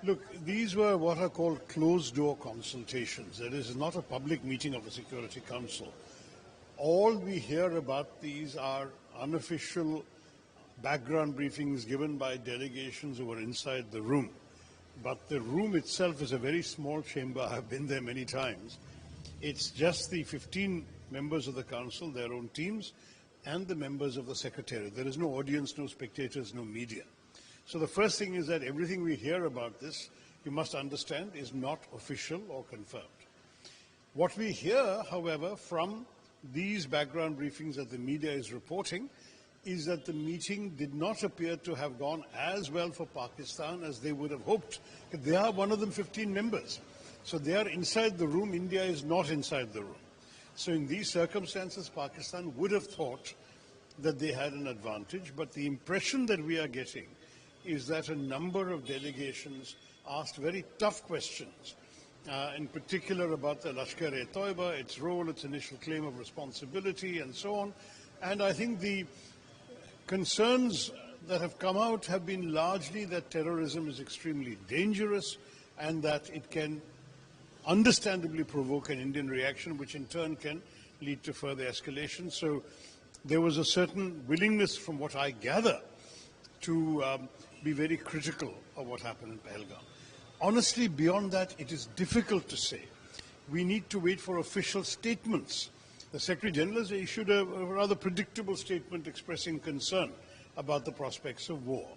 Look, these were what are called closed-door consultations. That is not a public meeting of the Security Council. All we hear about these are unofficial background briefings given by delegations who were inside the room. But the room itself is a very small chamber. I've been there many times. It's just the 15 members of the council, their own teams, and the members of the secretariat. There is no audience, no spectators, no media. So the first thing is that everything we hear about this, you must understand, is not official or confirmed. What we hear, however, from these background briefings that the media is reporting is that the meeting did not appear to have gone as well for Pakistan as they would have hoped. They are one of them 15 members. So they are inside the room. India is not inside the room. So in these circumstances, Pakistan would have thought that they had an advantage. But the impression that we are getting is that a number of delegations asked very tough questions, in particular about the Lashkar-e-Toiba, its role, its initial claim of responsibility, and so on. And I think the concerns that have come out have been largely that terrorism is extremely dangerous and that it can understandably provoke an Indian reaction, which in turn can lead to further escalation. So there was a certain willingness, from what I gather, to be very critical of what happened in Pahalgam. Honestly, beyond that, it is difficult to say. We need to wait for official statements. The Secretary General has issued a rather predictable statement expressing concern about the prospects of war.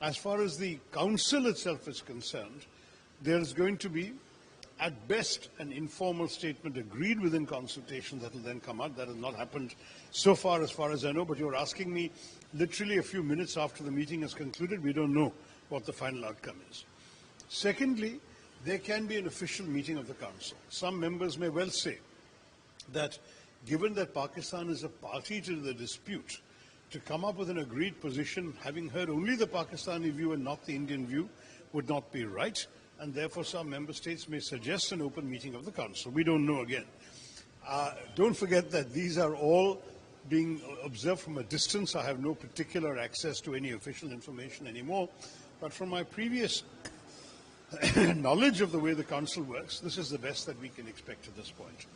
As far as the Council itself is concerned, there is going to be, at best, an informal statement agreed within consultation that will then come out. That has not happened so far as I know, but you're asking me literally a few minutes after the meeting has concluded. We don't know what the final outcome is. Secondly, there can be an official meeting of the Council. Some members may well say that given that Pakistan is a party to the dispute, to come up with an agreed position, having heard only the Pakistani view and not the Indian view, would not be right, and therefore some member states may suggest an open meeting of the Council. We don't know again. Don't forget that these are all being observed from a distance. I have no particular access to any official information anymore, but from my previous knowledge of the way the Council works, this is the best that we can expect at this point.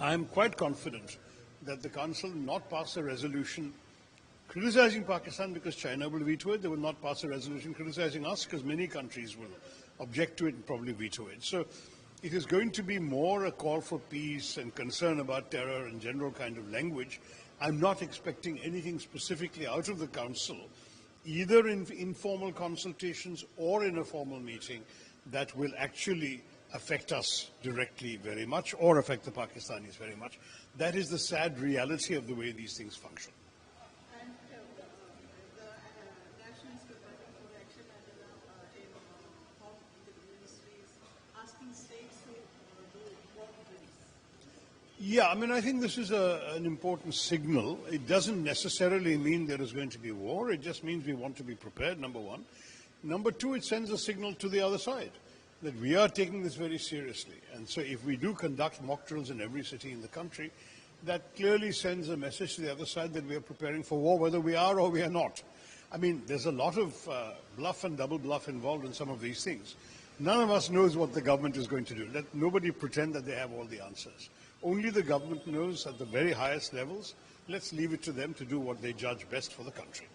I am quite confident that the Council will not pass a resolution criticizing Pakistan because China will veto it. They will not pass a resolution criticizing us because many countries will object to it and probably veto it. So it is going to be more a call for peace and concern about terror and general kind of language. I'm not expecting anything specifically out of the Council, either in informal consultations or in a formal meeting, that will actually affect us directly very much or affect the Pakistanis very much. That is the sad reality of the way these things function. And the National Security for Action in Home Ministries asking states to do war drills. Yeah, I mean, I think this is an important signal. It doesn't necessarily mean there is going to be war. It just means we want to be prepared, number one. Number two, it sends a signal to the other side that we are taking this very seriously. And so if we do conduct mock drills in every city in the country, that clearly sends a message to the other side that we are preparing for war, whether we are or we are not. I mean, there's a lot of bluff and double bluff involved in some of these things. None of us knows what the government is going to do. Let nobody pretend that they have all the answers. Only the government knows at the very highest levels. Let's leave it to them to do what they judge best for the country.